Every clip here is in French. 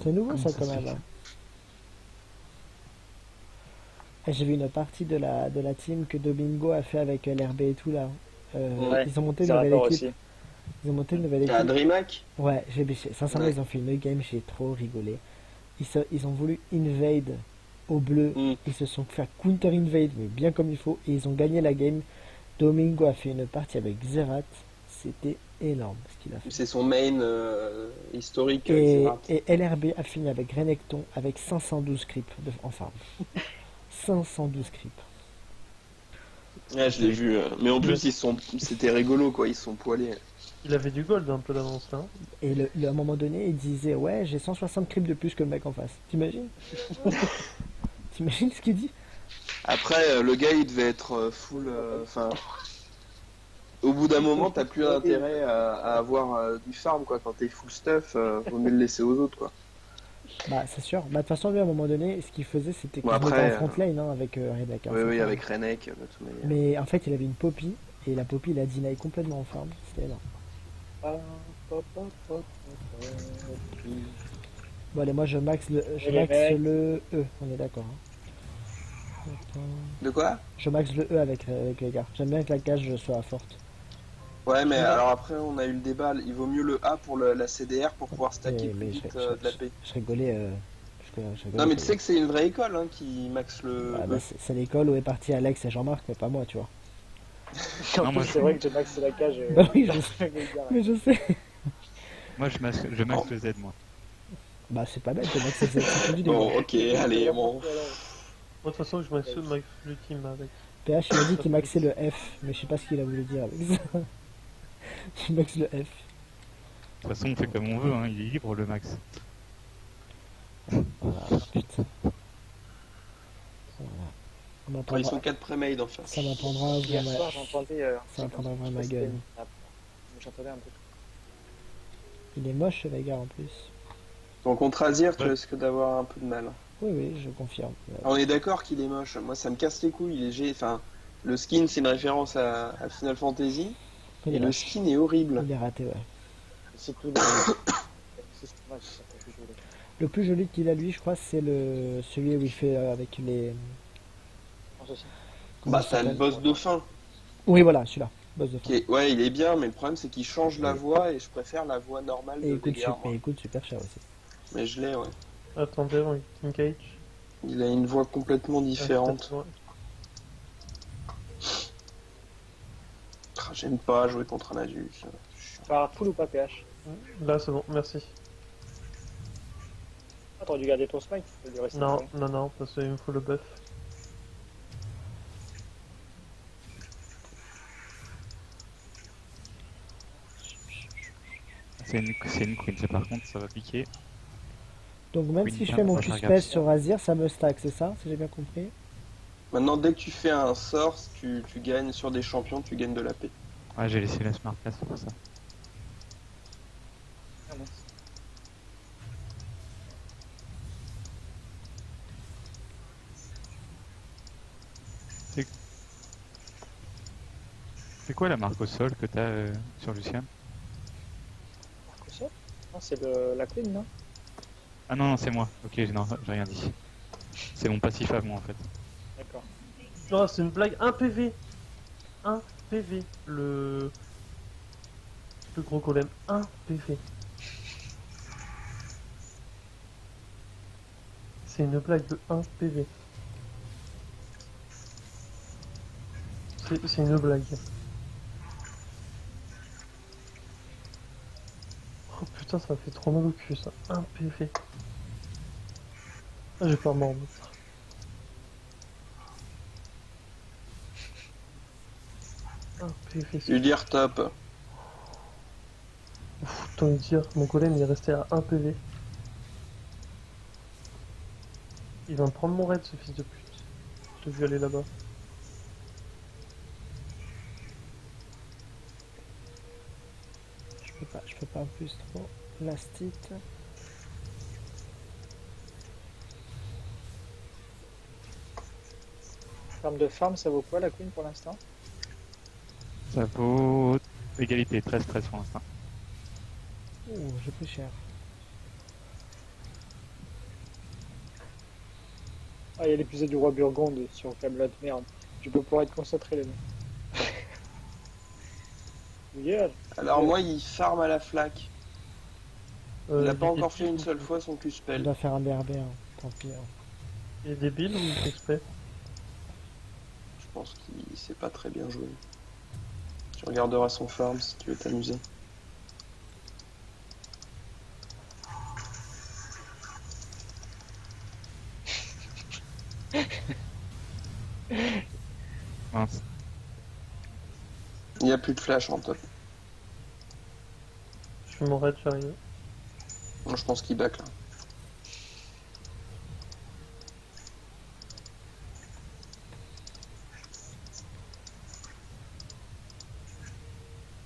C'est nouveau Comment ça ça quand se même, fait hein. Et j'ai vu une partie de la team que Domingo a fait avec l'RB et tout là. Ouais, Ils ont monté une nouvelle Zerator équipe. aussi. Ils ont monté une nouvelle À équipe. DreamHack. Ouais, sincèrement, Ouais. ils ont fait une game, j'ai trop rigolé. Ils ont voulu invade au bleu. Hmm. Ils se sont fait counter-invade, mais bien comme il faut. Et ils ont gagné la game. Domingo a fait une partie avec Zerat. C'était énorme ce qu'il a fait. C'est son main historique, Et, Xerath. et LRB a fini avec Renekton avec 512 creeps en farm. 512 creeps. Ouais, je l'ai vu. Mais en plus, Ouais. c'était rigolo, quoi. Ils se sont poilés. Il avait du gold un peu d'avance là. Et à un moment donné, il disait ouais, j'ai 160 creeps de plus que le mec en face. T'imagines? T'imagines ce qu'il dit? Après, le gars, il devait être full. Enfin, au bout d'un moment, t'as plus intérêt à avoir du farm, quoi. Quand t'es full stuff, vaut mieux le laisser aux autres, quoi. Bah, c'est sûr. Bah, de toute façon, lui, à un moment donné, ce qu'il faisait, c'était Bon, qu'il se mettait en après, front lane hein, avec Redaka. oui, oui, avec Renek, de toute manière. Mais en fait, il avait une Poppy, et la Poppy, il a deny complètement en farm. C'était énorme. Bon, allez, moi, je max le E. On est d'accord. Hein. Attends. De quoi? Je max le E avec les gars. J'aime bien que la cage soit forte. Ouais, mais alors après, on a eu le débat. Il vaut mieux le A pour la CDR pour pouvoir stacker plus Mais vite de la P. je rigolais. Je rigolais Non, mais tu sais que c'est une vraie école hein, qui max le bah, E. c'est l'école où est parti Alex et Jean-Marc, mais pas moi, tu vois. Non, moi, C'est vrai que j'ai maxé la cage. Bah oui, je sais. Mais je sais. moi je max le Z, moi. Bah, c'est pas bête de max c'est du Bon, délire. ok, allez, bon. Moi de toute façon je max le team avec. PH, il a dit qu'il maxait le F, mais je sais pas ce qu'il a voulu dire avec ça. Il max le F. De toute façon, on fait comme on veut, hein. Il est libre le max. Voilà, putain. On Enfin, ils sont m'entendra, 4 pré-made en fait. ça m'entendra Hier ouvrir soir, j'entendais. ça m'entendra ouvrir ma c'était gueule. une nappe. J'entendais un peu. Il est moche ce Veigar en plus. Donc contre Azir, tu Ouais. risques d'avoir un peu de mal. Oui, oui, je confirme. On est d'accord qu'il est moche. Moi, ça me casse les couilles. Enfin, le skin, c'est une référence à Final Fantasy. Il Et est le moche. skin est horrible. Il est raté, ouais. C'est tout. C'est ce que ça fait plus joli. Le plus joli qu'il a lui, je crois, c'est celui où il fait avec les. Je pense aussi. Comment Bah, ça t'as le s'appelle boss dauphin. Oui, voilà, celui-là. Boss de fin. Ouais, il est bien, mais le problème, c'est qu'il change la voix et je préfère la voix normale Et de il coûte, Veigar. et il coûte super cher aussi. Mais je l'ai, ouais. Attendez, on Team Cage. Il a une voix complètement différente. Ouais. Ah, j'aime pas jouer contre un adulte. Par full ou pas PH? Là c'est bon, merci. Ah, t'aurais dû garder ton smite. T'aurais dû rester Non, dedans. non, non, parce qu'il me faut le buff. C'est une queen, ça, par contre, ça va piquer. Donc même Oui, si je bien, fais mon moi, je Q regarde. spell sur Azir, ça me stack, c'est ça? Si j'ai bien compris. Maintenant, dès que tu fais un sort, tu gagnes sur des champions, tu gagnes de la paix. Ouais, j'ai laissé la smart pass pour ça. Ah, bon. C'est quoi la marque au sol que t'as sur Lucien? Marco ça? Non, c'est la queen, non? Ah non, non, c'est moi. Ok, non, j'ai rien dit. C'est mon passif à moi en fait. D'accord. Oh, c'est une blague, 1 PV. 1 PV. Le gros golem, 1 PV. C'est une blague de 1 PV. C'est une blague. Oh putain, ça m'a fait trop mal au cul ça. 1 PV. Ah, j'ai pas mort. Un PV. Udir top. Autant le dire, mon golem il est resté à 1 PV. Il va me prendre mon raid ce fils de pute. Je l'ai vu aller là-bas. Je peux pas en plus trop. Last hit. En termes de farm, ça vaut quoi la queen pour l'instant? Ça vaut égalité, 13-13 pour l'instant. Ouh, j'ai pris cher. Ah, il y a l'épisode du roi Burgonde sur Camelot, merde. Tu peux pouvoir être concentré là. Yeah. Alors moi, il farm à la flaque. Il n'a pas est encore fait débile une seule ou- fois son On Q-spell. doit faire un BRB, hein. Tant pis. Hein. Il est débile ou il fait exprès? Je pense qu'il sait pas très bien jouer. Tu regarderas son farm si tu veux t'amuser. Mince. Il n'y a plus de flash en top. Je fais mon raid, j'arrive. Moi, je pense qu'il back là.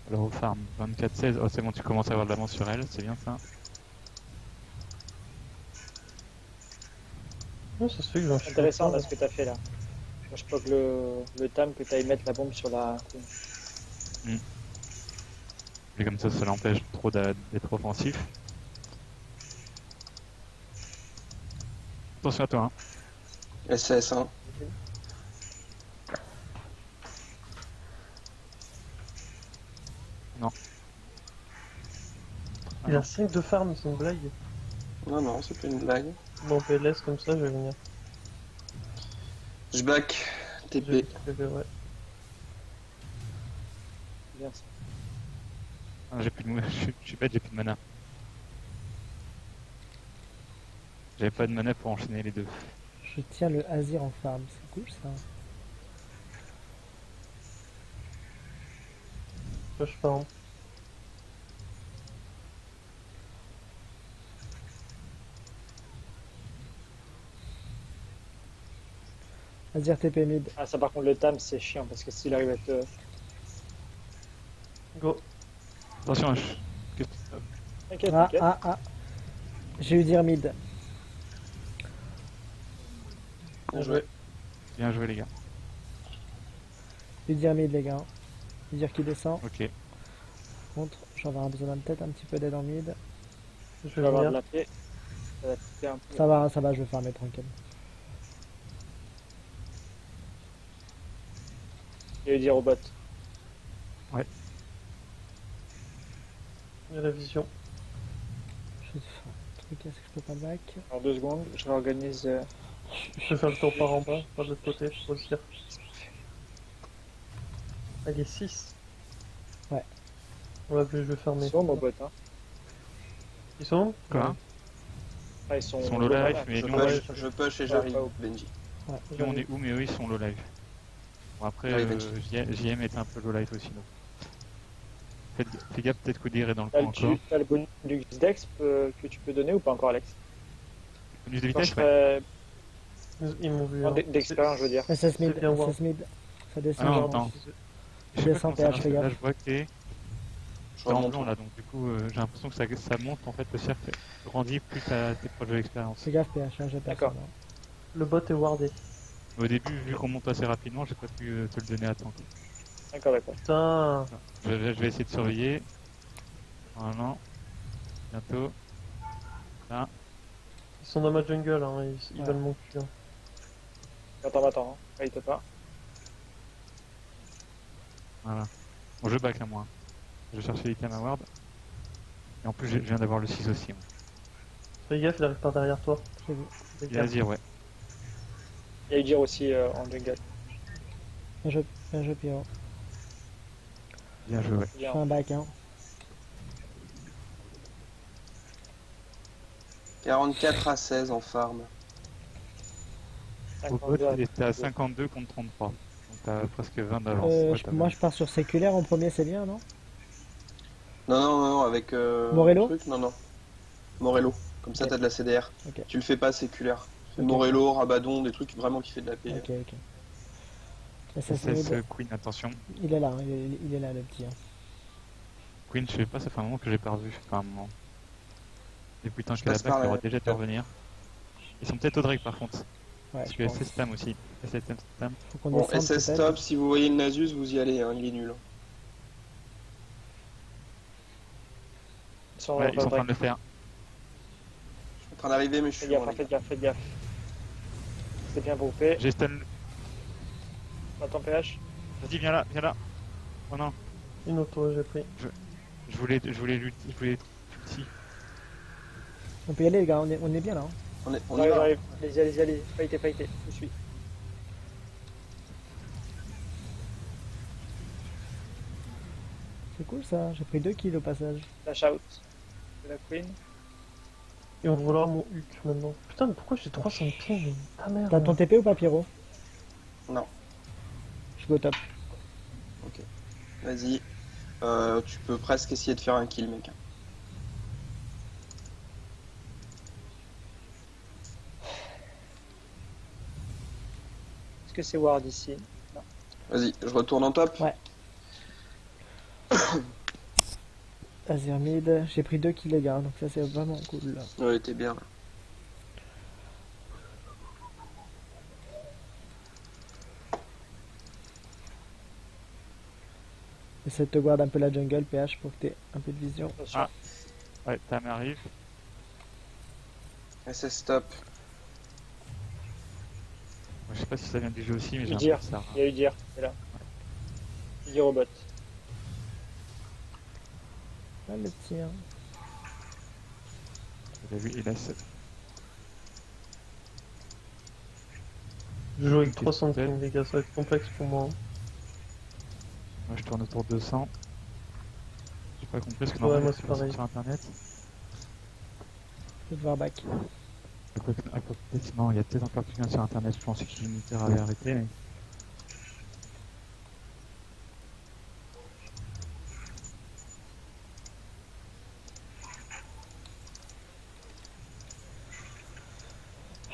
Alors au farm, 24-16. Oh, c'est bon, tu commences à avoir de l'avance sur elle, c'est bien ça. Non, ça se fait que j'en suis Intéressant pas, là ce que t'as fait là. Je crois que le time que t'ailles mettre la bombe sur la. Et comme ça l'empêche trop d'être offensif. Attention à toi, hein. SS, hein. Il a 5 de farm, c'est une blague. Non, non, c'est pas une blague. Bon, PLS comme ça, je vais venir. Je back. TP. Ouais. Bien ça. Ah, j'ai plus de je suis bête, j'ai plus de mana. J'avais pas de mana pour enchaîner les deux. Je tiens le Azir en farm, c'est cool ça. Je farm. Azir TP mid. Ah, ça par contre, le time c'est chiant parce que s'il arrive à te. Go. Attention, T'inquiète, Ah, t'inquiète. ah, ah. J'ai eu dire mid. Bien joué. bien joué les gars. J'ai eu dire mid, les gars. J'ai dire qui descend. Ok. Contre, j'en vais avoir besoin peut-être un petit peu d'aide en mid. Je Tu vais vas avoir de venir. la paix. Ça va te faire un peu. Ça va, je vais farmer tranquille. Il y a eu dire au bot. Il y a la vision. Je vais faire un truc, est-ce que je peux pas back? En 2 secondes, je réorganise. Je vais faire le tour par en bas, par de l'autre côté, pour le tir. Ah, il est 6. Ouais. Ouais, puis je vais fermer. Ils sont au bot, hein. Ils sont où? Quoi? Ah, ils sont Ils sont low life, mais Je nous, push et j'arrive, Ouais. Benji. nous, on est où, mais eux ils sont low life. Bon, après, J'arrive, Benji. JM est un peu low life aussi. Donc. Fais gaffe, peut-être qu'Oudir est dans le T'as coin encore. le bonus Dex que tu peux donner ou pas encore, Alex? Bonus de Quand je vitesse, ouais. ferais. Ils m'ont vu. En hein. d'expérience, je veux dire. SS mid, C'est bien, SS mid. Ça descend. Ah non, genre. attends. Je Je sais pas descends, comment ça PH, fais marche. Là, gaffe. je vois que Je t'es en remonte. blanc là, donc du coup, j'ai l'impression que ça monte en fait le cercle grandit plus t'es proche de l'expérience. Fais gaffe, PH, hein, j'ai D'accord. personne. Le bot est wardé. Au début, vu qu'on monte assez rapidement, j'ai pas pu te le donner à temps. D'accord, d'accord. Putain. Je vais essayer de surveiller. Normalement, bientôt. Là, Ils sont dans ma jungle, hein. Ils Ouais. veulent mon cul. Hein. Attends. Hésite pas. voilà. Bon, je back à moi. Je vais chercher les cam ward. Et en plus, je viens d'avoir le 6 aussi. Moi. Fais gaffe, il arrive par derrière toi. J'ai vu. Fais Et gaffe. Azir, ouais. Il y a eu dire aussi en jungle. Bien joué, Pierrot. Bien joué, ouais. Je Bien. fais un back, hein. 44 à 16 en farm. Au bot, t'es à 52 contre 33. Donc t'as presque 20 d'avance. Ouais, t'as Moi, 20. je pars sur séculaire en premier, c'est bien, non? Non, avec. Morello le truc, non. Morello. Comme ça, Ok. t'as de la CDR. Ok. Tu le fais pas séculaire. Fais Ok. Morello, Rabadon, des trucs vraiment qui fait de la paix. Ok. SS SS mid, Queen, attention. il est là, hein, il est là, le petit. Hein. Queen, je sais pas, ça fait un moment que j'ai pas revu. Enfin, un moment. Depuis le temps Je qu'elle a passe back, par il la- aura déjà dû revenir. Ils sont peut-être au Drake par contre. Ouais, Parce je que pense. SS Tam aussi. SS Tam. Faut qu'on Bon, descende SS peut-être. top, si vous voyez le Nasus, vous y allez, hein, il est nul. Ils sont Ouais, ils sont en train de le faire. Je suis en train d'arriver, mais je Fais suis loin. gaffe, les faites gaffe. Restez bien groupés. J'ai stun. Attends, PH. Vas-y, viens là, viens là. Oh non, Une auto, j'ai pris. je voulais ulti. On peut y aller les gars, on est bien là. Hein. On y J'arrive, va. j'arrive. Allez-y. Fightez. Je suis. C'est cool ça, j'ai pris 2 kills au passage. Flash out de la Queen. Ils vont vouloir mon Huc maintenant. Putain, mais pourquoi j'ai 300 ping? Ta merde. T'as ton TP ou pas Pierrot? Non. Je go top. Vas-y. Tu peux presque essayer de faire un kill, mec. Est-ce que c'est Ward ici? Vas-y, je retourne en top. Ouais. Azermid, j'ai pris 2 kills les gars, donc ça c'est vraiment cool là. Ouais, t'es bien là. Essaie de te guarder un peu la jungle PH pour que t'aies un peu de vision. Attention. Ah. Ouais, Tam arrive. SS stop. Moi, je sais pas si ça vient du jeu aussi, mais j'ai Udyr. l'impression que ça. Il y a Udyr, c'est là. Udyr au bot. Ah le tir. Vous avez vu, il laisse. Je joue avec Ok, 300 nickel. ping, les gars, ça va être complexe pour moi. Moi, je tourne autour de 200. J'ai pas compris ce que Ouais, normalement moi, c'est c'est pareil. sur internet. Je vais te voir back. Peut-être non, il y a peut-être encore quelqu'un sur internet. Je pensais que l'unitaire avait arrêté. Mais...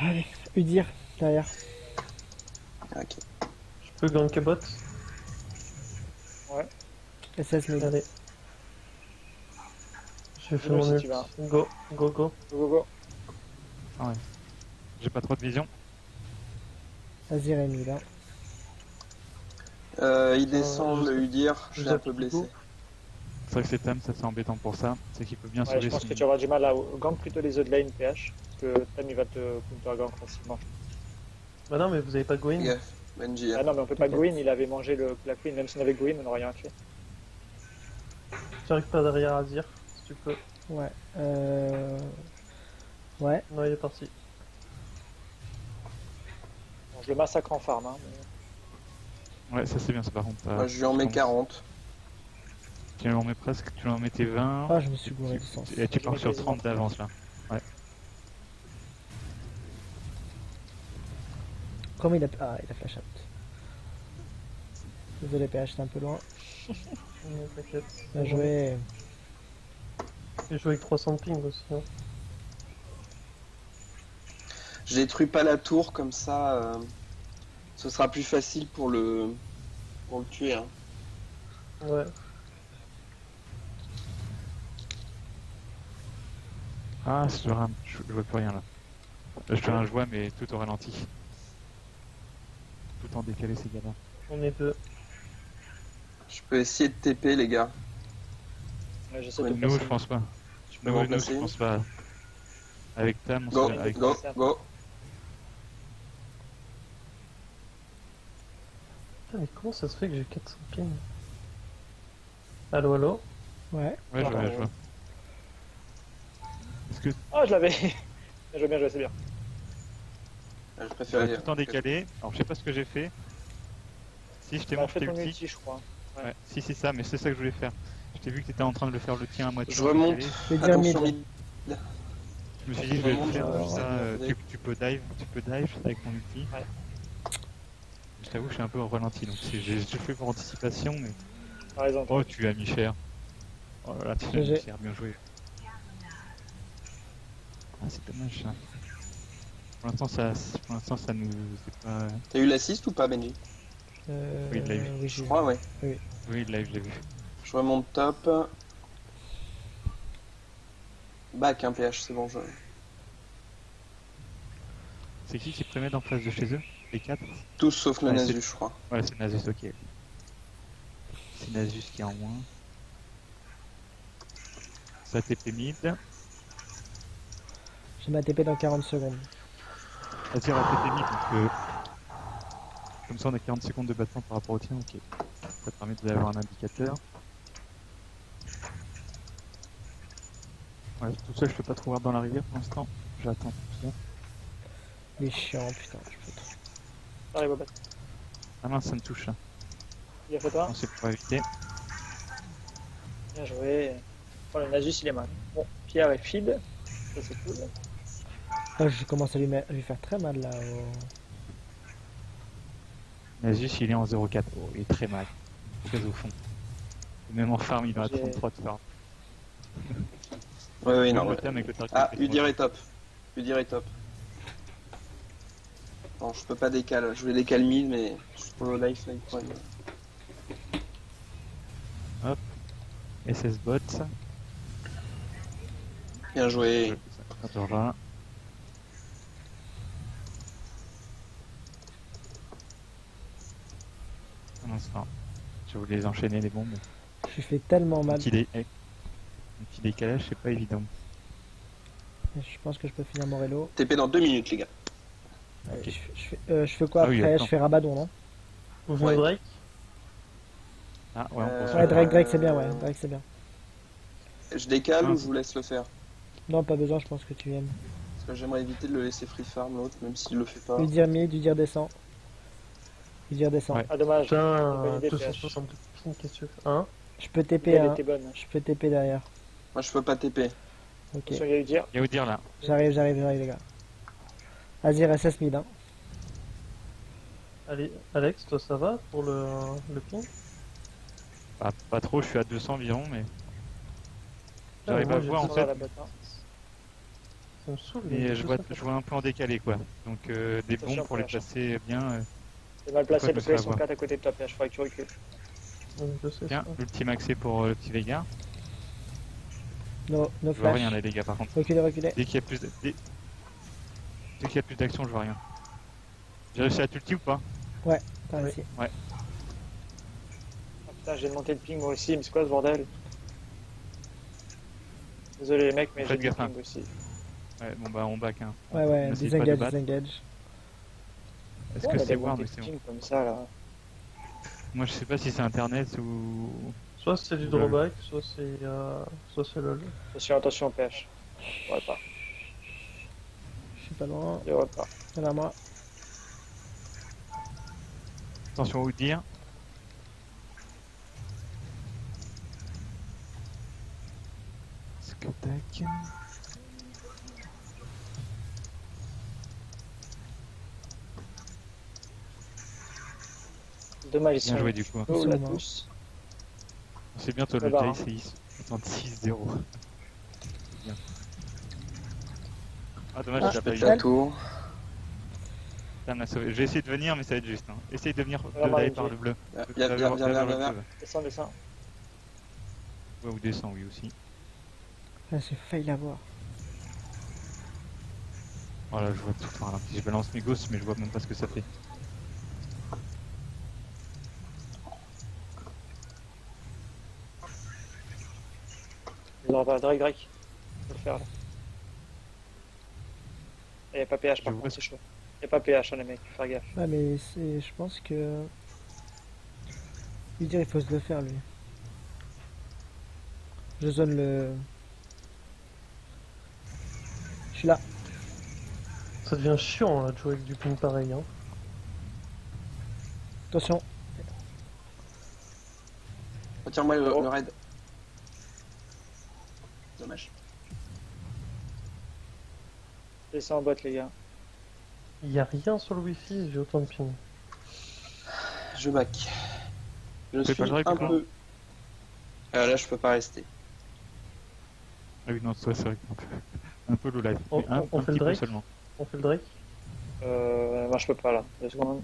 Allez, Udyr, derrière. Ok. Je peux gank bot? SS mid. Allez. J'ai fait Dis-nous mon si ult. tu vas. Go. Go. Ah ouais. J'ai pas trop de vision. Azir est mid. Hein. Il descend je- le Udyr, je je l'ai un zappe peu du blessé. coup. C'est vrai que c'est Tam, ça c'est embêtant pour ça. C'est qu'il peut bien Ouais, sauver je pense son... que tu auras du mal à gank plutôt les autres lane PH. Parce que Tam il va te counter gank facilement. Bah non, mais vous avez pas Fais Gwyn. gaffe, Benji. Ah non, mais on peut pas Ok. Gwyn, il avait mangé la Queen. Même si on avait Gwyn, on n'aurait rien fait. J'arrive pas derrière Azir, si tu peux. Ouais. Ouais. Non, il est parti. Bon, je le massacre en farm. Hein, mais... Ouais, ça c'est bien ça par contre. Moi, je lui en mets 40. Tu en mets presque, tu en mettais 20. Ah, je me suis gouré du sens. Et tu Je pars mets sur quasiment 30 d'avance là. Comment il a... Ah, il a flash out. Désolé PH, t'es un peu loin. Non, t'inquiète. Bien joué. J'ai joué avec 300 ping aussi. Hein. Je détruis pas la tour, comme ça, ce sera plus facile pour le tuer. Hein. Ouais. Ah, je vois plus rien là. Je vois mais tout au ralenti. Tout en décalé ces gars-là. On est deux. Je peux essayer de TP, les gars. Ouais, j'essaie Ouais, de Nous, passer. je pense pas. Je peux vous Nous, remplacer je pense pas. Avec Tam, on Go, se... avec... go, go. Putain, mais comment ça se fait que j'ai 400 ping? Allo? Ouais. Ouais, je vois. Est-ce que Ah, je l'avais. Bien joué, c'est bien. Je tu préfère vas tout en décalé? Alors, je sais pas ce que j'ai fait. Si, je t'ai On a fait montré ton le ulti, je crois. Ouais, si, c'est ça, mais c'est ça que je voulais faire. Je t'ai vu que t'étais en train de le faire le tien à moitié. Je remonte. décalé. Je vais dire mid. Attention, Je me suis dit, je vais le remonte, faire je comme ça. remonte. Tu peux dive avec mon ulti. Ouais. Je t'avoue, je suis un peu au ralenti, donc j'ai fait pour anticipation, mais. T'as raison. Oh, tu as mis cher. Oh là là, tu as mis GG. cher, bien joué. Ah, c'est dommage ça. Pour l'instant, ça nous. C'est pas. T'as eu l'assist ou pas, Benji? Oui, il l'a eu. Oui, Je j'ai crois, ouais. Oui, live, je l'ai vu. Je remonte top. Back, hein, PH, c'est bon. C'est qui prémède en face de chez eux? Les 4? Tous sauf le Ouais, Nasus, je crois. Ouais, c'est Nasus, ok. C'est Nasus qui est en moins. Ça TP mid. J'ai ma TP dans 40 secondes. Azir a TP mid, donc comme ça on a 40 secondes de battement par rapport au tien, ok. Ça permet d'avoir un indicateur. Ouais, tout ça je peux pas trop voir dans la rivière pour l'instant. J'attends tout ça. Il est chiant, putain. Je peux trop. Allez, Bobat. Ah mince, ça me touche là. Il a fait toi. Non, c'est pour éviter. Bien joué. Oh, le Nasus, il est mal. Bon, Pierre est feed. Ça, c'est cool. Ah, je commence à lui faire très mal là. Nasus il est en 0,4. Oh, il est très mal. Très au fond. Et même en farm, il va à J'ai- 33 de farm. Ouais, non. Le Ouais. thème avec le target Ah, est Udyr est top. Udyr est top. Non, je peux pas décaler. Je voulais décaler mid, mais pour le life, là, il faut SS bot. bien joué. Attends là. Un instant. Je voulais les enchaîner les bombes. Je lui fais tellement mal. Un petit décalage, c'est pas évident. Je pense que je peux finir Morello. TP dans 2 minutes, les gars. Allez, je fais quoi Ah oui, après? attends. Je fais Rabadon, non? On joue Ouais. Drake. Ah ouais, on peut se Ouais, faire. Drake c'est bien, ouais. Drake c'est bien. Je décale Ah. ou je vous laisse le faire? Non, pas besoin, je pense que tu aimes. Parce que j'aimerais éviter de le laisser free farm l'autre, même s'il le fait pas. Udyr mid, Udyr descend. Udyr descend. Ouais. Ah, dommage. Putain, Bonne idée, 262 ping, qu'est-ce que tu fais? Hein? Je peux TP, Elle hein. était bonne. Je peux TP derrière. Moi, je peux pas TP. Ok. Attention, il y a eu dire. Il y a où dire là. J'arrive les gars. Azir SS mid, hein. Allez, Alex, toi ça va pour le ping? Pas trop, je suis à 200 environ, mais. J'arrive moi, à j'ai voir en Sur fait, la botte, hein. Ça me saoule. mais je vois un peu en décalé quoi. Donc des Attention, bombes pour les PH. placer bien. T'es mal placé Pourquoi parce je me qu'ils fais sont avoir 4 à côté de toi, PH. Faudrait que tu recules. Je sais Tiens, ça. l'ultime accès pour le petit Veigar. No Je vois flash. rien là les gars par contre. Reculez. Dès qu'il y a plus dès qu'il y a plus d'action, je vois rien. J'ai réussi à t'ulti ou pas? T'as réussi. Ah putain, j'ai monté le ping moi aussi, mais c'est quoi ce bordel? Désolé les mecs, mais j'ai Faites le gaffe, hein. ping aussi. Ouais, bon bah on back hein. Ouais, On essaye pas de disengage, battre. disengage. Est-ce Ouais, que on a c'est des Ward montées ou de c'est ping comme ça là. Moi je sais pas si c'est internet ou. Soit c'est du drawback, soit c'est lol. Attention, PH. Je pas. Je suis pas loin. Je pas. Voilà moi. Attention au dire. Est-ce que tac. Dommage, ils Bien sont joué du coup. Oh, Ils la sont pousse. C'est bientôt Ça le va, Jay, hein. c'est 66-0. Bien. Ah dommage, Ah, t'as Je pas pète eu. la tour. Ça m'a sauvé. Je vais essayer de venir, mais ça va être juste. Hein. Essaye de venir Vraiment, d'aller MJ. par le bleu. Viens. Descends. Ouais, ou descend, oui aussi. Ah, j'ai failli l'avoir. Voilà, je vois tout par là. Si je balance mes ghosts, mais je vois même pas ce que ça fait. Ils ont Drake. Faut le faire là. Et y'a pas PH Je par vois contre, ce- c'est chaud. Y'a pas PH hein, les mecs, faut faire gaffe. Ah, mais je pense que. Udyr il faut se le faire lui. Je zone le. Je suis là. Ça devient chiant là, de jouer avec du ping pareil. Hein. Attention. Retire-moi le Oh. raid. Dommage. Descends en bot les gars. Y a rien sur le wifi, j'ai autant de ping. Je back. Je fais suis pas le un règle, peu. Là, je peux pas rester. Ah oui, non, toi, c'est vrai que un peu low life. On- Mais un on fait petit le peu Drake seulement. On fait le Drake? Moi je peux pas là, 2 secondes.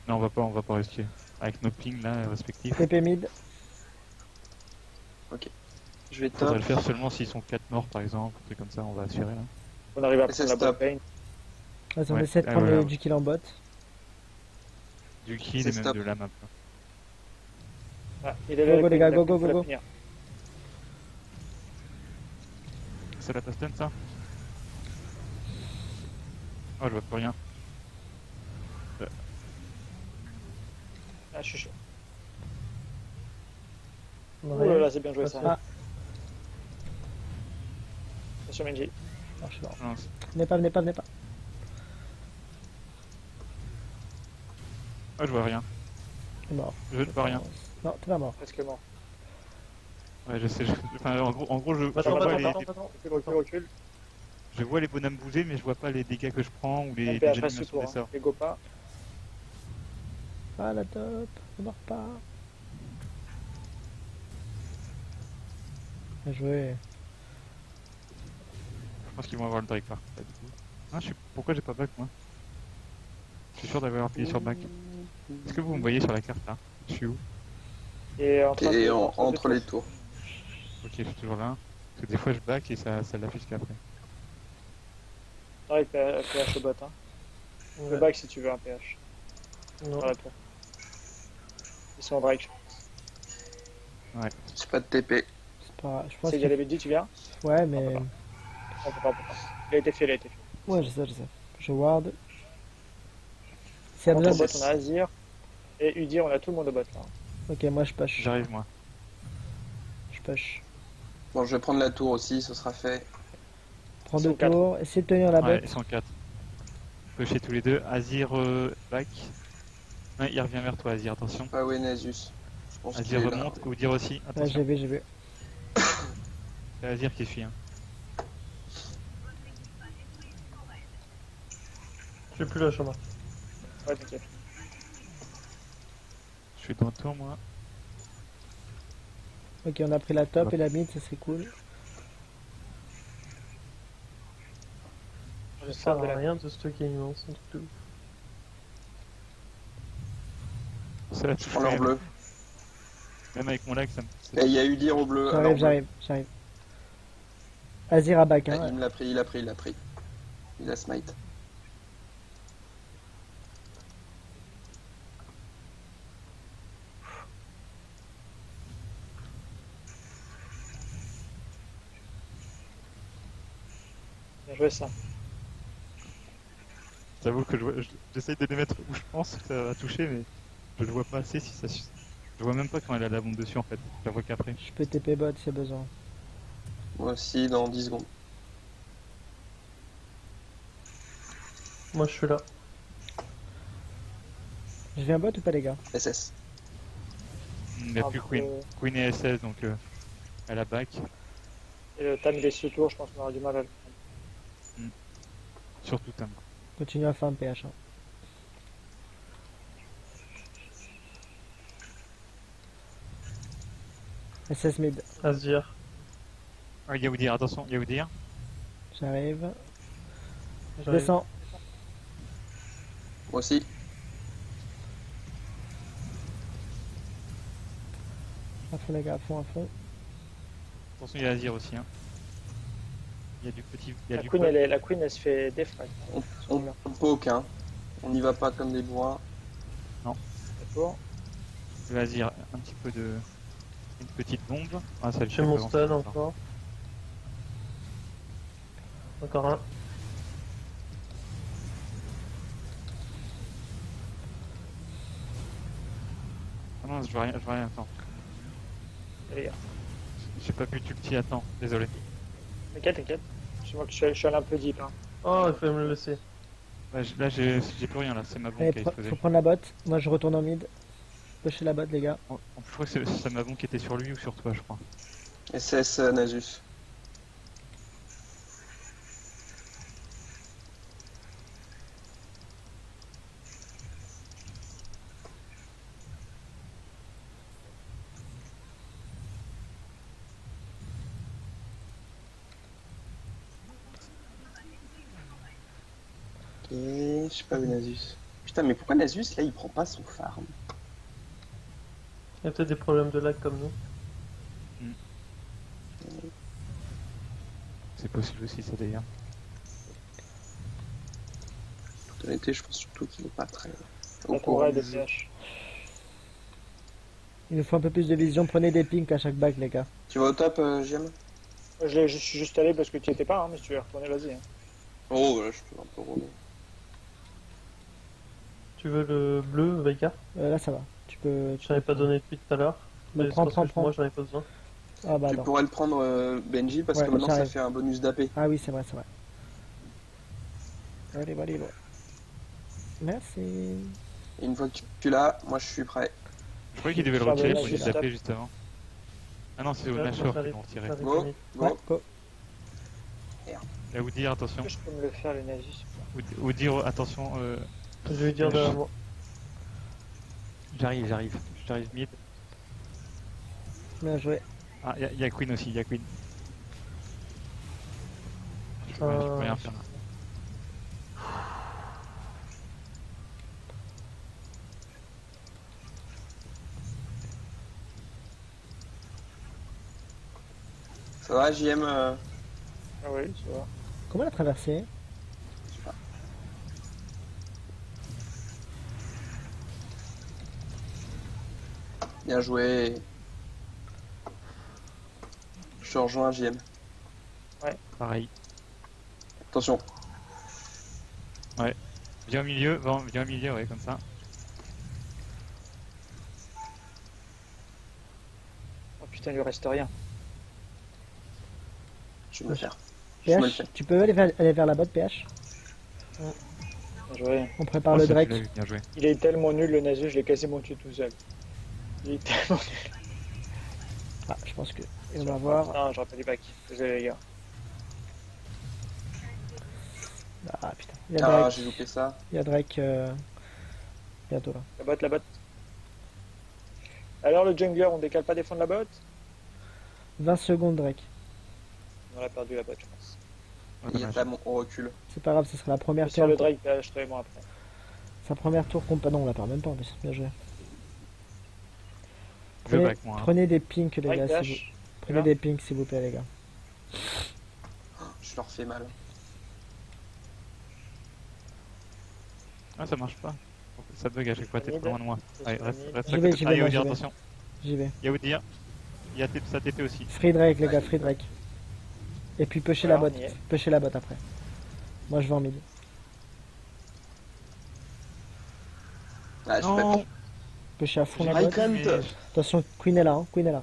Non, on va pas risquer. Avec nos pings là, respectifs. TP mid. Je vais Faudrait top. le faire seulement s'ils sont 4 morts par exemple, un truc comme ça, on va assurer là. On arrive à Et c'est prendre la bot stop. lane. Vas-y, on Ouais, essaie de ah, prendre voilà. du kill en bot. Du kill C'est et même stop. de la map. Ah, il est Go, là, go, le les gars, queen, go, la go, queen, faut go, la go. finir. C'est la stun ça? Oh, je vois plus rien. Ah, je suis chaud. On a Oh rien. là là, c'est bien joué ça. Ah. Attention, Menji. Non, je suis mort. Non, Venez pas, venez pas, venez pas. oh, je vois rien. Je suis mort. Je vois rien. Non, t'es pas mort. Presque mort. Ouais, je sais. Enfin, en gros, je Attends, vois attends, les... attends, attends. Recule. je vois les bonhommes bouger, mais je vois pas les dégâts que je prends ou les MPH reste animations tour. des Hein. sorts. Les go pas. Ah la top, ne mort pas. Bien joué. Je pense qu'ils vont avoir le Drake par contre. Du coup. Ah, pourquoi j'ai pas back moi? Je suis sûr d'avoir appuyé sur back. Est-ce que vous me voyez sur la carte là? Je suis où? Et Et entre entre deux les tours. tours. Ok, je suis toujours là. Parce que des fois je back et ça l'affiche qu'après. Avec PH au bot. Hein. Le Ouais. back si tu veux un PH. Non. Dans la tour. Ils sont en Drake. J'ai pas de TP. C'est pas grave. Je pense C'est que... Galabedi, tu viens? Ouais, mais... On peut pas. Il a été fait, il a été fait. Ouais, je sais, je sais. Je ward. S'il y a En besoin bot, de... on a Azir. Et Udir, on a tout le monde au bot là. Ok, moi je push. J'arrive moi. Je push. Bon, je vais prendre la tour aussi, ce sera fait. Prends Ils deux sont quatre. tours. Essayez de tenir la Ouais, bête. ils sont 4. Pusher tous les deux. Azir back. Ouais, il revient vers toi Azir, attention. Ah oui, Nasus. Je pense qu'il Azir est là. remonte, ou dire aussi, Ouais, attention. j'ai vu, j'ai vu. C'est Azir qui suit. Hein. J'ai plus la chambre. Ouais, t'inquiète. Je suis dans le tour moi. Ok, on a pris la top et la mid, ça serait cool. Je Ça sors sert de à la rien de stocker immense, un truc de ouf. C'est la Je touche prends quand leur même. bleu. Même avec mon lag, ça me. Et il y a Udir au bleu. alors bleu. J'arrive. Azir à back, Ah, hein. il me l'a pris, il a pris. Il a smite. Bien joué ça. J'avoue que j'essaye de les mettre où je pense que ça va toucher, mais je le vois pas assez si ça. Je vois même pas quand elle a la bombe dessus en fait. Je la vois qu'après. Je peux TP bot s'il y a besoin. Moi aussi, dans 10 secondes. Moi je suis là. Je viens bot ou pas, les gars? SS. Il n'y a plus Queen. Queen et SS donc elle a back. Et le Tam il est sous tour, je pense qu'on aura du mal à le prendre. Surtout Tam. Continue à farm PH. Hein. SS mid. Azir. Ah, Yaoudir, attention, Yaoudir. J'arrive. Je J'arrive. descends. Moi aussi. À fond, les gars, à fond, à fond. Attention, il y a Azir aussi. Hein. Il y a du petit. Il y a La du Queen, poil. la Queen elle se fait défrag. On poke, hein. On n'y va pas comme des bourrins. D'accord. Le Azir, un petit peu de. Une petite bombe. Ah, ça le J'ai fait mon pas stun avancer. encore. Encore un. Ah non, je vois rien, attends. Allez, gars. J'ai pas pu ulti, attends, désolé. T'inquiète. Je suis allé un peu deep. Hein. Oh, il faut me le laisser. Ouais, là, j'ai plus rien là, c'est ma bombe Allez, qui a explosé. faut prendre la bot. Moi, je retourne en mid. Pusher la bot, les gars. En plus, je crois que c'est ma bombe qui était sur lui ou sur toi, je crois. SS Nasus. Ok, je sais pas vu Nasus. Putain, mais pourquoi Nasus là il prend pas son farm? Il y a peut-être des problèmes de lag comme nous. C'est possible aussi, ça d'ailleurs. En toute honnêteté, je pense surtout qu'il est pas très au La courant tour du de jeu. PH. Il nous faut un peu plus de vision. Prenez des pinks à chaque back, les gars. Tu vas au top, JM? Je suis juste allé parce que tu y étais pas, hein, mais si tu veux y retourner, vas-y. Hein. Oh, voilà, je peux un peu rouler. Tu veux le bleu, Vega? Là, ça va. Tu peux. Je n'avais pas donné depuis tout à l'heure. Mais Mais prends, c'est parce que prends. moi j'en ai pas besoin. Ah bah Tu non. pourrais le prendre, Benji, parce Ouais, que maintenant ça j'arrive. fait un bonus d'AP. Ah oui, c'est vrai, c'est vrai. Allez. Merci. Et une fois que tu l'as, moi je suis prêt. Je croyais qu'il devait le Faire de retirer la pour les juste taper juste avant. Ah non, c'est au Nashor qu'ils l'ont retiré. J'arrive, Go. j'arrive. Go. Ouais, go. Et vous dire attention. Je peux me le faire le Nasus. Vous dire attention. Je vais dire de moi. J'arrive mid. Bien joué. Ah, y a Queen aussi, y a Queen. Je peux rien faire. Ça va, JM Ah oui, ça va. Comment la traverser? Bien joué. Je te rejoins, JM. Pareil. Attention. Viens au milieu, ouais, comme ça. Oh putain, il lui reste rien. Je vais me le faire. Je me le PH, fais. tu peux aller vers la botte, PH. Bien joué. On prépare Oh, le ça, tu Drake. l'as eu, bien joué. Il est tellement nul le Nasus, je l'ai quasiment tué tout seul. Il est tellement nul. Ah, je pense que. Et on va voir. Non, j'aurais pas du bac. Désolé les gars. Ah putain. Il y a Ah, Drake. j'ai loupé ça. Il y a Drake bientôt là. La botte. Alors le jungler, on décale pas défendre la botte? 20 secondes, Drake. On a perdu la botte, je pense. Oh, Il y a dommage. pas mon recul. C'est pas grave, ce sera la première Sur tour. le Drake, là, je te moi après. Sa première tour qu'on. Non, on la perd même pas en plus. Bien joué. Je Prenez, back moi. Hein. prenez des pinks, les Drake, gars. Si vous... PH. Prenez des pinks, s'il vous plaît, les gars. Je leur fais mal. Ah, ça marche pas. Ça bug à chaque fois, t'es trop loin de moi. C'est Allez, sur reste, mid. reste J'y à vais, côté. j'y vais, Ah, moi, Yaodir, j'y vais. attention. J'y vais. Yaodir. Il y a sa TP aussi. Free Drake, les gars, free Drake. Et puis pusher la Alors, botte. on y est. Pusher la botte après. Moi, je vais en mid. Ah, je Non. Pusher à fond la J'ai botte. Icon. Mais Attention, Queen est là, hein. Queen est là.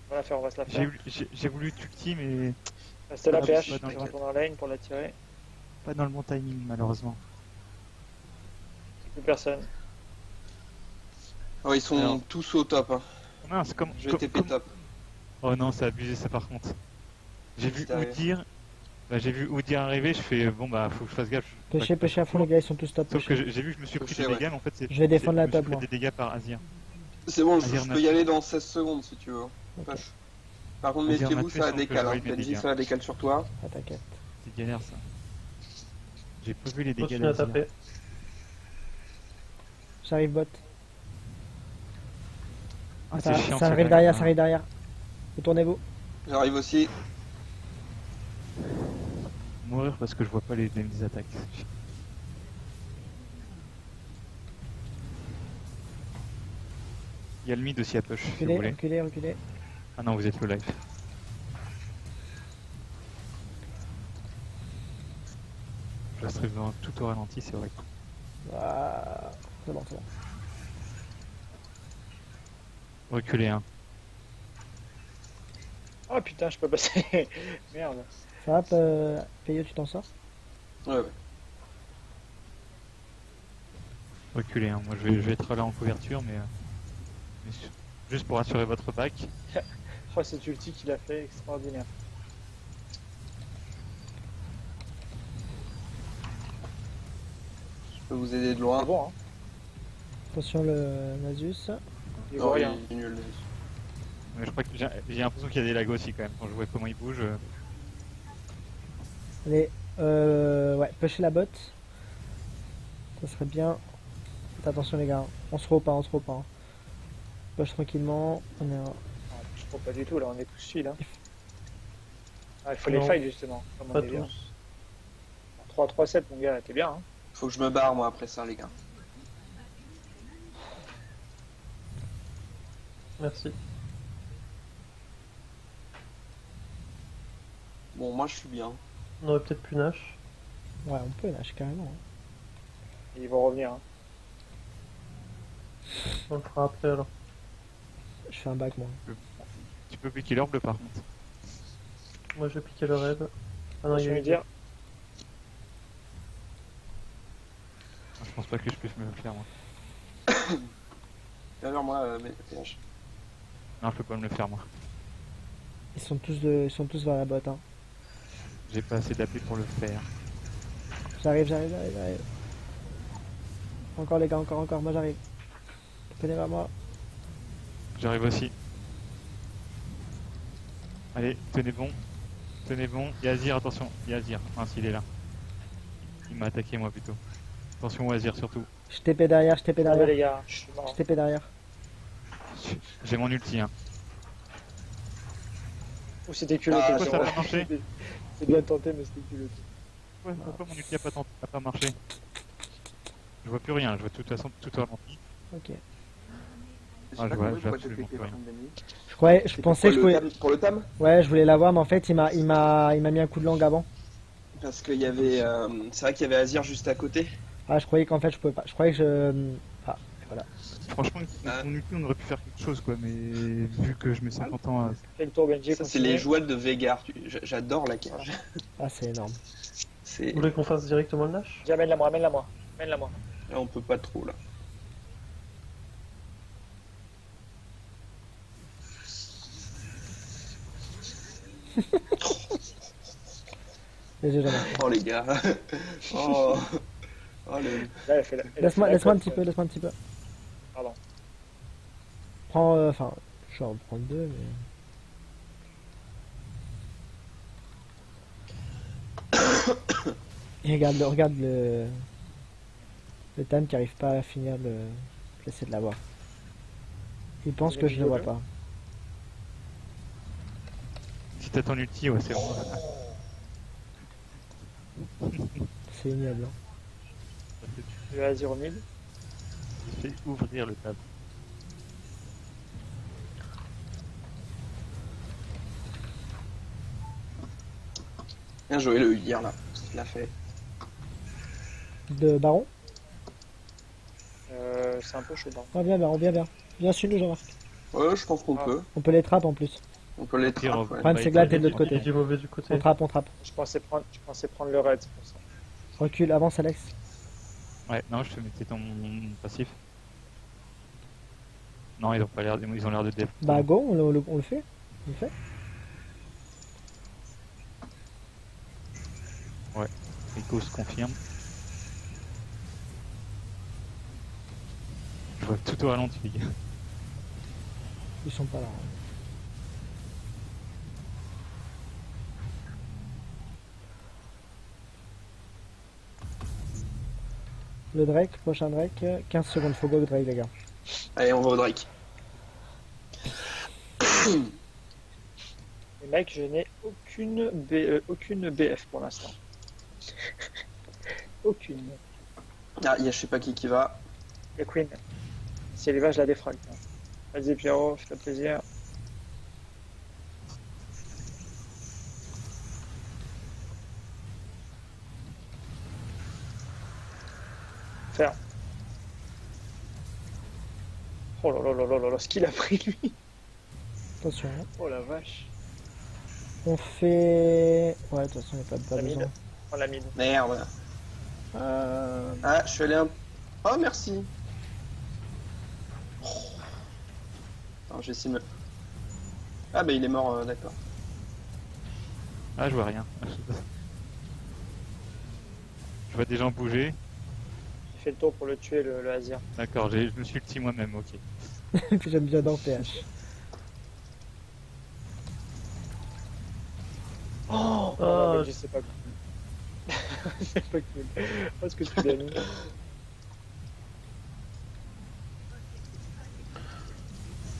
On va la faire, on va se la J'ai faire. j'ai voulu ulti, mais Restez là, Ah, PH. pas dans le- Je retourne en lane pour la tirer. pas dans le bon timing, malheureusement. Plus personne. Oh, ils sont Alors. tous au top. Hein. Mince, comme. Je vais TP top. Oh non, c'est abusé ça par contre. J'ai vu Qu'est-ce qui t'arrive Oudir. Bah, j'ai vu Oudir arriver, je fais bon bah faut que je fasse gaffe. Pusher à fond, les gars, ils sont tous top. Sauf que pusher. j'ai vu, je me suis pris Pusher, des ouais. dégâts, mais en fait c'est. Je vais défendre la je me suis top, pris moi. des dégâts par Azir. C'est bon, Azir je n'a peux y pas. aller dans 16 secondes si tu veux. Ok. Vache. Par contre, Azir méfiez-vous, m'a tué ça sans que décale. je Hein. voie mes Benji, dégâts. ça décale sur toi. Ah, t'inquiète. C'est galère ça. J'ai pas vu les dégâts Continue à d'Azir. taper. J'arrive bot. Ah, Ça, c'est chiant. ça arrive lag, derrière, hein. ça arrive derrière. Retournez-vous. J'arrive aussi. Mourir parce que je vois pas les attaques. Il y a le mid aussi à push si vous Reculez, voulez. reculez, reculez. Ah non, vous êtes le live. Je resterai dans tout au ralenti, c'est vrai. Ah, c'est bon, c'est bon. Reculez, hein. Oh putain, je peux passer. Merde. Ça va, Payo, tu t'en sors? Ouais. Reculez, hein. Moi je vais être là en couverture, mais juste pour assurer votre back. Oh, cet ulti qu'il a fait, extraordinaire. Je peux vous aider de C'est loin. bon, hein. Attention, le Nasus. Il Non, voit rien. il est nul. Mais je crois que j'ai l'impression qu'il y a des lags aussi quand même. Quand je vois comment il bouge. Allez, ouais, pusher la botte. Ça serait bien. Faites attention, les gars. On se pas, on se pas. Hein. Push tranquillement. On est Non, je crois pas du tout, là, on est tous suivis, là. Ah, il faut Non. les fight, justement. Comme Pas on est bien. tous. 3-3-7, mon gars, t'es bien, hein. Faut que je me barre, moi, après ça, les gars. Merci. Bon, moi, je suis bien. On aurait peut-être plus Nash. Ouais, on peut lâcher carrément. Hein. Ils vont revenir, hein. On le fera après alors. Je fais un bac moi. Tu peux piquer l'or bleu par contre. Moi je vais piquer le raid. Ah non, il y Je a vais eu dire, Je pense pas que je puisse me le faire moi. Viens vers moi, mais PH. Non, je peux pas me le faire moi. Ils sont tous vers la botte. Hein. J'ai pas assez d'AP pour le faire. J'arrive. Encore les gars, encore. Moi j'arrive. Venez vers moi. J'arrive aussi. Allez, tenez bon. Tenez bon. Yazir, attention. Yazir. Ah, s'il est là. Il m'a attaqué moi plutôt. Attention au Yazir surtout. Je TP derrière. attendez les gars, je suis mort. Je TP derrière. J'ai mon ulti hein. Ou c'était culotté. Ah, pourquoi ça a Zéro. pas marché? C'est bien tenté, mais c'était culotté. Pourquoi mon ulti a pas marché? Je vois plus rien, je vois de toute façon tout au ralenti. Ok. J'ai Ah, pas je vois compris pourquoi absolument t'as plus rien. Je C'est pensais que je pouvais. Pour le tam. Ouais, je voulais l'avoir, mais en fait, il m'a mis un coup de langue avant. Parce qu'il y avait. C'est vrai qu'il y avait Azir juste à côté. Ah, je croyais qu'en fait, je pouvais pas. Je croyais que je. Ah, voilà. Franchement, avec mon ulti on aurait pu faire quelque chose quoi, mais vu que je mets 50 ans à... Fais le tour, Benji. Ça, c'est continue. les jouets de Veigar. J'adore la cage. Ah, c'est énorme. C'est. Vous voulez qu'on fasse directement le Nash? Dis, amène-la-moi. Amène-la-moi. Là, on peut pas trop là. Mais j'ai jamais. Oh les gars. Oh. Oh les. Là, elle a fait la- elle a fait Laisse-moi la un cote, petit peu, laisse-moi un petit peu. Pardon. Prends, enfin, je vais en prendre deux, mais. Et regarde le Tam qui arrive pas à finir le. J'essaie de l'avoir. Il pense que je ne le vois pas. Si t'as ton ulti, ouais c'est bon. C'est ignoble. Hein. Le Azir au mid. J'ai fait ouvrir le tab. Bien joué le hier là. Il l'a fait. De Baron. C'est un peu chaud. Hein. Ah, viens, Baron, viens. Viens sur nous, Jean-Marc. Ouais, je pense qu'on Ah. peut. On peut les trapper en plus. On peut les Pire, trapper. Le problème, c'est que là, t'es de l'autre Il côté. est du mauvais du côté. On trappe. Je pensais prendre le raid, c'est pour ça. Recule, avance, Alex. Ouais, non, je te mettais ton passif. Non, ils ont pas l'air, ils ont l'air de dev. Bah, go, on le fait. On le fait. Rico se confirme. Je vois tout au ralenti, les gars. Ils sont pas là. Le Drake, prochain Drake, 15 secondes, faut go Drake les gars. Allez, on va au Drake. Les mecs, je n'ai aucune BF pour l'instant. Aucune. Ah, il y a je sais pas qui va. La Queen. Si elle y va, je la défrag. Vas-y, Pierrot, fais-toi plaisir. Faire. Oh là là là là là là, ce qu'il a pris lui. Attention. Hein. Oh la vache. On fait. Ouais, de toute façon, il n'y a pas La besoin. mid. On l'a mis. Merde. Ah, je suis allé un. Oh, merci. Oh. Attends, j'ai essayé de me. Ah, bah il est mort, d'accord. Ah, je vois rien. Je vois des gens bouger. J'ai fait le tour pour le tuer, le Azir. D'accord, je me suis ulti moi-même, ok. J'aime bien dans PH. Oh, Ah, je sais pas cool. C'est pas cool. Parce que tu l'as mis.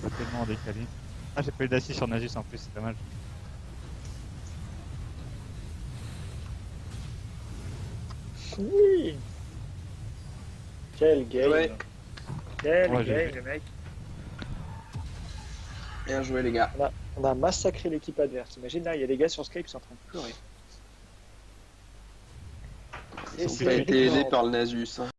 Pas tellement décalé. Ah, j'ai pas eu d'assist sur Nasus en plus, c'est dommage. Oui. Quel game. Ouais. Quel Ouais, j'ai game, vu. le mec. Bien joué, les gars. On a massacré l'équipe adverse. Imagine là, il y a des gars sur Skype qui sont en train de pleurer. Ils ont pas été aidés par le Nasus. Hein.